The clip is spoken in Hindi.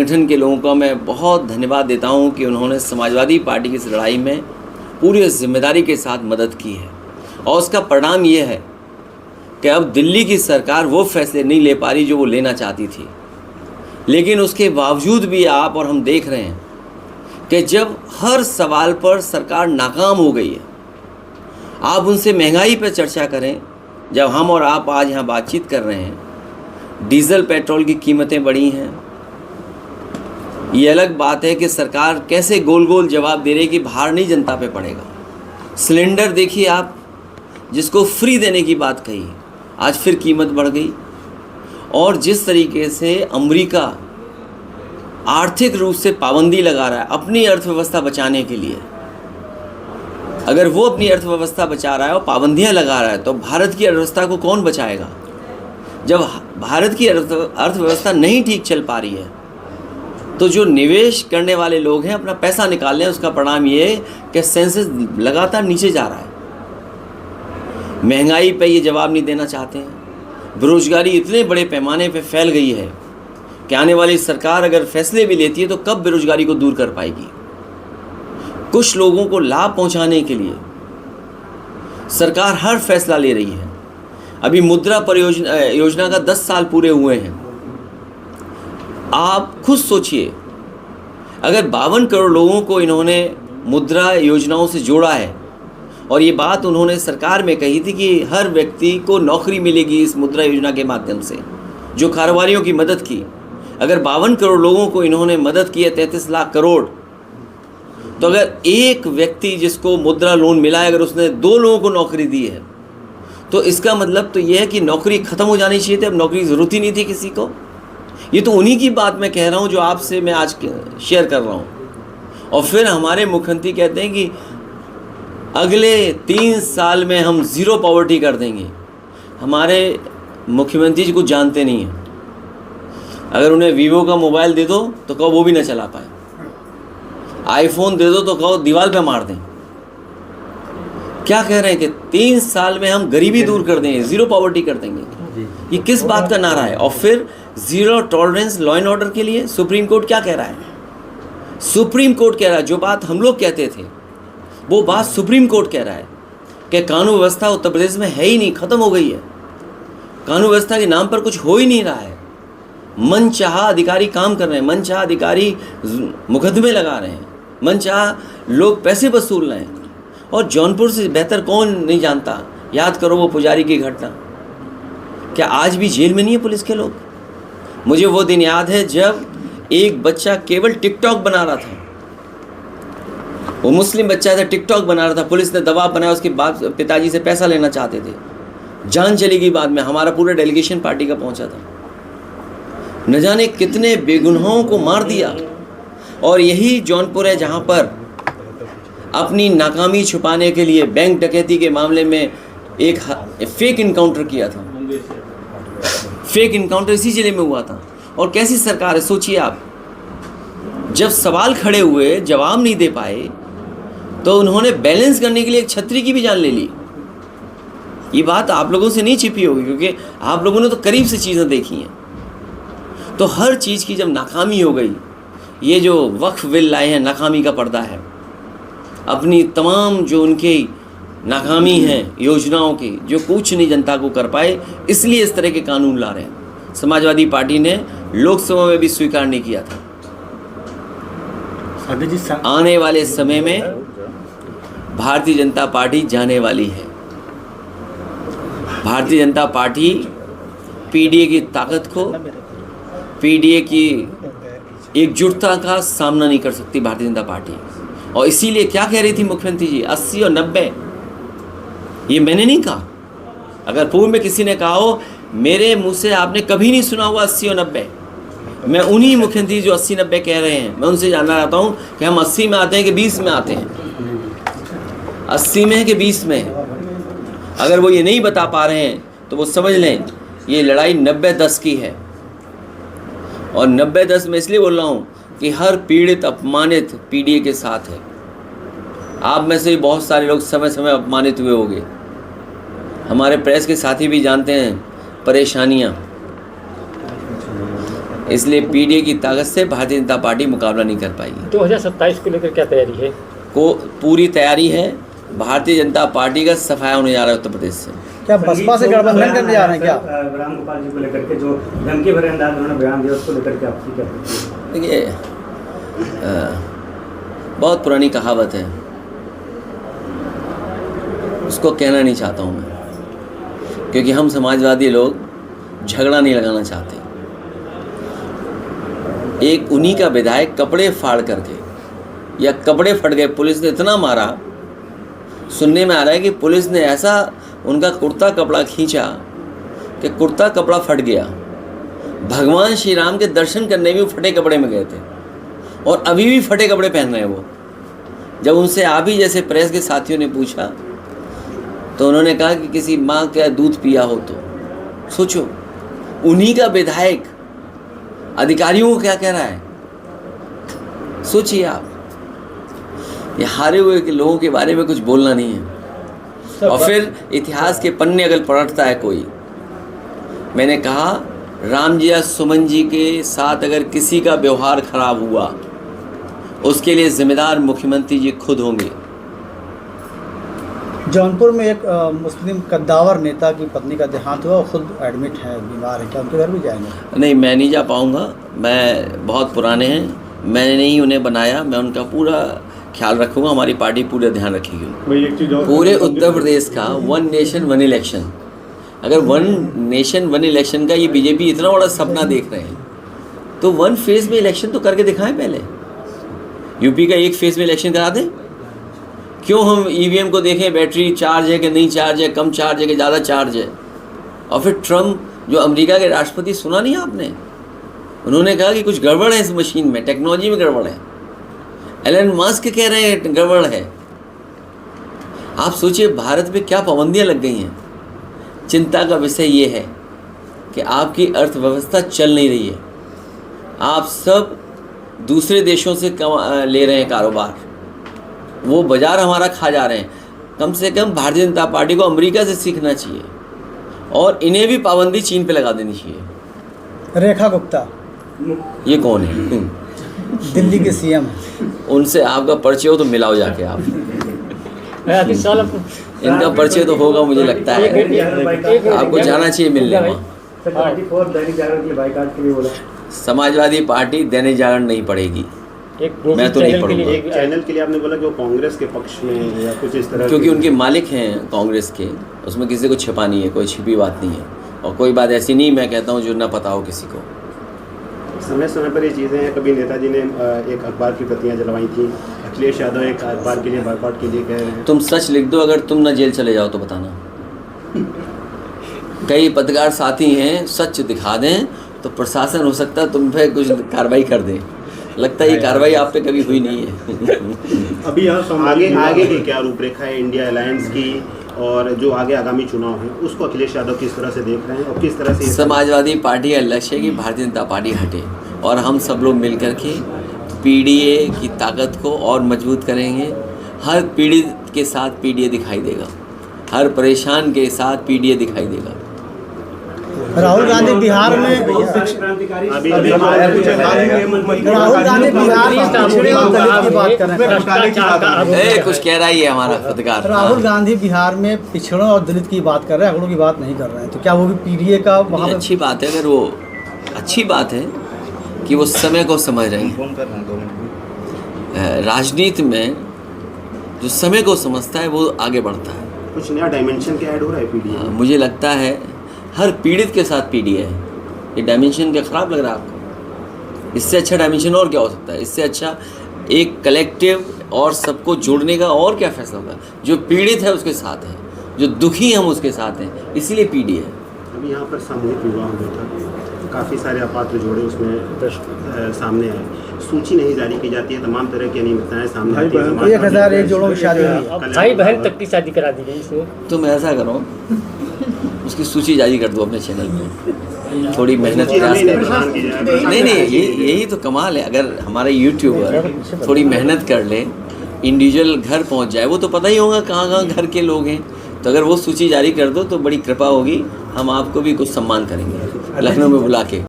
संगठन के लोगों का मैं बहुत धन्यवाद देता हूं कि उन्होंने समाजवादी पार्टी की इस लड़ाई में पूरी जिम्मेदारी के साथ मदद की है। और उसका परिणाम ये है कि अब दिल्ली की सरकार वो फैसले नहीं ले पा रही जो वो लेना चाहती थी। लेकिन उसके बावजूद भी आप और हम देख रहे हैं कि जब हर सवाल पर सरकार नाकाम हो गई है, आप उनसे महंगाई पर चर्चा करें। जब हम और आप आज यहाँ बातचीत कर रहे हैं, डीजल पेट्रोल की कीमतें बढ़ी हैं। ये अलग बात है कि सरकार कैसे गोल गोल जवाब दे रही है कि भार नहीं जनता पे पड़ेगा। सिलेंडर देखिए आप, जिसको फ्री देने की बात कही, आज फिर कीमत बढ़ गई। और जिस तरीके से अमेरिका आर्थिक रूप से पाबंदी लगा रहा है अपनी अर्थव्यवस्था बचाने के लिए, अगर वो अपनी अर्थव्यवस्था बचा रहा है और पाबंदियां लगा रहा है, तो भारत की अर्थव्यवस्था को कौन बचाएगा? जब भारत की अर्थव्यवस्था नहीं ठीक चल पा रही है, तो जो निवेश करने वाले लोग हैं अपना पैसा निकाल रहे हैं। उसका परिणाम ये है कि सेंसेस लगातार नीचे जा रहा है। महंगाई पे ये जवाब नहीं देना चाहते हैं। बेरोजगारी इतने बड़े पैमाने पे फैल गई है कि आने वाली सरकार अगर फैसले भी लेती है तो कब बेरोजगारी को दूर कर पाएगी? कुछ लोगों को लाभ पहुंचाने के लिए सरकार हर फैसला ले रही है। अभी मुद्रा योजना का 10 साल पूरे हुए हैं। आप खुद सोचिए, अगर 52 करोड़ लोगों को इन्होंने मुद्रा योजनाओं से जोड़ा है, और ये बात उन्होंने सरकार में कही थी कि हर व्यक्ति को नौकरी मिलेगी इस मुद्रा योजना के माध्यम से, जो कारोबारियों की मदद की। अगर 52 करोड़ लोगों को इन्होंने मदद की है, 33 लाख करोड़, तो अगर एक व्यक्ति जिसको मुद्रा लोन मिला है, अगर उसने 2 लोगों को नौकरी दी है, तो इसका मतलब तो यह है कि नौकरी ख़त्म हो जानी चाहिए थी। अब नौकरी की ज़रूरत ही नहीं थी किसी को। ये तो उन्हीं की बात मैं कह रहा हूँ जो आपसे मैं आज शेयर कर रहा हूँ। और फिर हमारे मुख्यमंत्री कहते हैं कि अगले 3 साल में हम ज़ीरो पॉवर्टी कर देंगे। हमारे मुख्यमंत्री जी को जानते नहीं हैं। अगर उन्हें वीवो का मोबाइल दे दो तो कहो वो भी ना चला पाए, आईफोन दे दो तो कहो दीवार पे मार दें। क्या कह रहे हैं कि 3 साल में हम गरीबी दूर कर देंगे, ज़ीरो पॉवर्टी कर देंगे। ये किस बात का नारा है? और फिर zero tolerance law and order के लिए सुप्रीम कोर्ट क्या कह रहा है? सुप्रीम कोर्ट कह रहा है जो बात हम लोग कहते थे, वो बात सुप्रीम कोर्ट कह रहा है कि कानून व्यवस्था उत्तर प्रदेश में है ही नहीं, ख़त्म हो गई है। कानून व्यवस्था के नाम पर कुछ हो ही नहीं रहा है। मनचाहा अधिकारी काम कर रहे हैं, मनचाहा अधिकारी मुकदमे लगा रहे हैं, मनचाहा लोग पैसे वसूल रहे हैं। और जौनपुर से बेहतर कौन नहीं जानता, याद करो वो पुजारी की घटना। क्या आज भी जेल में नहीं है पुलिस के लोग? मुझे वो दिन याद है जब एक बच्चा केवल टिकटॉक बना रहा था, वो मुस्लिम बच्चा था, टिकटॉक बना रहा था। पुलिस ने दबाव बनाया, उसके बाद पिताजी से पैसा लेना चाहते थे, जान चली गई। बाद में हमारा पूरा डेलीगेशन पार्टी का पहुंचा था। न जाने कितने बेगुनाहों को मार दिया। और यही जौनपुर है जहां पर अपनी नाकामी छुपाने के लिए बैंक डकैती के मामले में एक फेक इनकाउंटर किया था। फेक इनकाउंटर इसी जिले में हुआ था। और कैसी सरकार है सोचिए आप। जब सवाल खड़े हुए, जवाब नहीं दे पाए, तो उन्होंने बैलेंस करने के लिए एक छतरी की भी जान ले ली। ये बात आप लोगों से नहीं छिपी होगी, क्योंकि आप लोगों ने तो करीब से चीज़ें देखी हैं। तो हर चीज़ की जब नाकामी हो गई, ये जो वक्फ बिल लाए हैं, नाकामी का पर्दा है। अपनी तमाम जो उनकी नाकामी हैं योजनाओं की, जो कुछ नहीं जनता को कर पाए, इसलिए इस तरह के कानून ला रहे हैं। समाजवादी पार्टी ने लोकसभा में भी स्वीकार नहीं किया था। आने वाले समय में भारतीय जनता पार्टी जाने वाली है। भारतीय जनता पार्टी पीडीए की ताकत को, पीडीए की एकजुटता का सामना नहीं कर सकती भारतीय जनता पार्टी। और इसीलिए क्या कह रही थी मुख्यमंत्री जी, 80 और 90, ये मैंने नहीं कहा। अगर पूर्व में किसी ने कहा हो, मेरे मुंह से आपने कभी नहीं सुना हुआ 80 और 90। मैं उन्हीं मुख्यमंत्री जो 80-90 कह रहे हैं, मैं उनसे जानना चाहता हूँ कि हम 80 में आते हैं कि 20 में आते हैं, 80 में है कि 20 में है। अगर वो ये नहीं बता पा रहे हैं तो वो समझ लें ये लड़ाई 90-10 की है। और 90-10 में इसलिए बोल रहा हूँ कि हर पीड़ित अपमानित पीडीए के साथ है। आप में से बहुत सारे लोग समय समय अपमानित हुए होंगे। हमारे प्रेस के साथी भी जानते हैं परेशानियाँ। इसलिए पीडीए की ताकत से भारतीय जनता पार्टी मुकाबला नहीं कर पाएगी। 2027 को लेकर क्या तैयारी है? को पूरी तैयारी है। भारतीय जनता पार्टी का सफाया होने जा रहा है उत्तर प्रदेश से। क्या बसपा से गठबंधन करने जा रहे हैं क्या? राम गोपाल जी को लेकर के जो धमकी भरे अंदाज उन्होंने बयान दिया, उसको लेकर के आपकी क्या प्रतिक्रिया? देखिए, बहुत पुरानी कहावत है, उसको कहना नहीं चाहता हूँ मैं, क्योंकि हम समाजवादी लोग झगड़ा नहीं लगाना चाहते। एक उन्हीं का विधायक कपड़े फाड़ करके, या कपड़े फट गए, पुलिस ने इतना मारा, सुनने में आ रहा है कि पुलिस ने ऐसा उनका कुर्ता कपड़ा खींचा कि कुर्ता कपड़ा फट गया। भगवान श्री राम के दर्शन करने भी फटे कपड़े में गए थे और अभी भी फटे कपड़े पहन रहे हैं वो। जब उनसे आप ही जैसे प्रेस के साथियों ने पूछा तो उन्होंने कहा कि किसी माँ का दूध पिया हो तो सोचो, उन्हीं का विधायक अधिकारियों को क्या कह रहा है, सोचिए आप। ये हारे हुए के लोगों के बारे में कुछ बोलना नहीं है। और फिर इतिहास के पन्ने अगर पलटता है कोई, मैंने कहा राम जी या सुमन जी के साथ अगर किसी का व्यवहार खराब हुआ, उसके लिए जिम्मेदार मुख्यमंत्री जी खुद होंगे। जौनपुर में एक मुस्लिम कद्दावर नेता की पत्नी का देहांत हुआ, वो खुद एडमिट है, बीमार है, क्या उनके घर भी जाएंगे? नहीं, मैं नहीं जा पाऊँगा। मैं बहुत पुराने हैं, मैंने नहीं उन्हें बनाया, मैं उनका पूरा ख्याल रखूँगा, हमारी पार्टी पूरा ध्यान रखेगी। पूरे उत्तर प्रदेश का 1 नेशन 1 इलेक्शन, अगर 1 नेशन 1 इलेक्शन का ये बीजेपी इतना बड़ा सपना देख रहे हैं तो 1 फेज़ में इलेक्शन तो करके दिखाएं। पहले यूपी का 1 फेज़ में इलेक्शन करा दें। क्यों हम ईवीएम को देखें, बैटरी चार्ज है कि नहीं चार्ज है, कम चार्ज है कि ज़्यादा चार्ज है। और फिर ट्रम्प जो अमेरिका के राष्ट्रपति, सुना नहीं आपने, उन्होंने कहा कि कुछ गड़बड़ है इस मशीन में, टेक्नोलॉजी में गड़बड़ है। एलन मस्क कह रहे हैं गड़बड़ है। आप सोचिए भारत में क्या पाबंदियां लग गई हैं। चिंता का विषय ये है कि आपकी अर्थव्यवस्था चल नहीं रही है। आप सब दूसरे देशों से ले रहे हैं कारोबार, वो बाज़ार हमारा खा जा रहे हैं। कम से कम भारतीय जनता पार्टी को अमेरिका से सीखना चाहिए और इन्हें भी पाबंदी चीन पे लगा देनी चाहिए। रेखा गुप्ता, ये कौन है? दिल्ली के सीएम। उनसे आपका परिचय हो तो मिलाओ जाके आप। इनका परिचय तो होगा, मुझे लगता है आपको जाना चाहिए मिलने वहाँ। समाजवादी पार्टी दैनिक जागरण नहीं पढ़ेगी, मैं तो नहीं पढ़ूंगा। एक चैनल के लिए आपने बोला कि वो कांग्रेस के पक्ष में या कुछ इस तरह, क्योंकि उनके मालिक हैं कांग्रेस के, उसमें किसी को छिपा नहीं है, कोई छिपी बात नहीं है। और कोई बात ऐसी नहीं मैं कहता हूँ जो ना पता हो किसी को। समय समय पर ये चीज़ें हैं। कभी नेताजी ने एक अखबार की प्रतियां जलवाई थी, अखिलेश यादव एक अखबार के लिए बायकॉट के लिए कह रहे हैं। तुम सच लिख दो, अगर तुम ना जेल चले जाओ तो बताना। कई पत्रकार साथी हैं, सच दिखा दें तो प्रशासन हो सकता है तुम पे कुछ कार्रवाई कर दे। लगता है ये कार्रवाई आप पे कभी हुई नहीं है। अभी आगे की क्या रूपरेखा है इंडिया अलायंस की, और जो आगे आगामी चुनाव है उसको अखिलेश यादव किस तरह से देख रहे हैं और किस तरह से? समाजवादी पार्टी का लक्ष्य है कि भारतीय जनता पार्टी हटे और हम सब लोग मिल कर के पीडीए की ताकत को और मजबूत करेंगे। हर पीड़ित के साथ पीडीए दिखाई देगा, हर परेशान के साथ पीडीए दिखाई देगा। राहुल गांधी बिहार में राहुल गांधी बिहार में पिछड़े और दलित की बात कर रहे हैं। कुछ कह रहा ही है हमारा पत्रकार। राहुल गांधी बिहार में पिछड़ों और दलित की बात कर रहे हैं, अगड़ों की बात नहीं कर रहे हैं, तो क्या वो भी पीडीए का वहाँ पे? अच्छी बात है, अगर वो अच्छी बात है कि वो समय को समझ रहे हैं। राजनीति में जो समय को समझता है वो आगे बढ़ता है। कुछ नया डायमेंशन क्या ऐड हो रहा है पीडीए? मुझे लगता है हर पीड़ित के साथ पीडीए है। ये डायमेंशन क्या ख़राब लग रहा है आपको? इससे अच्छा डायमेंशन और क्या हो सकता है? इससे अच्छा एक कलेक्टिव और सबको जोड़ने का और क्या फैसला होगा? जो पीड़ित है उसके साथ है, जो दुखी हम उसके साथ हैं, इसीलिए पीडीए है। अभी यहाँ पर सामूहिक विवाह हुआ था, काफ़ी सारे अपात्र जोड़े उसमें सामने आए। सूची नहीं जारी की जाती है, तमाम तरह की अनियमितताएं सामने आती हैं। 1001 जोड़ों की शादी हुई, भाई बहन तक की शादी करा दी गई इसमें। तुम ऐसा करो, उसकी सूची जारी कर दो अपने चैनल पे, थोड़ी मेहनत प्रयास करो। नहीं, यही तो कमाल है। अगर हमारे यूट्यूबर थोड़ी मेहनत कर ले, इंडिविजुअल घर पहुंच जाए, वो तो पता ही होगा कहाँ कहाँ घर के लोग हैं। तो अगर वो सूची जारी कर दो तो बड़ी कृपा होगी, हम आपको भी कुछ सम्मान करेंगे लखनऊ में बुला के।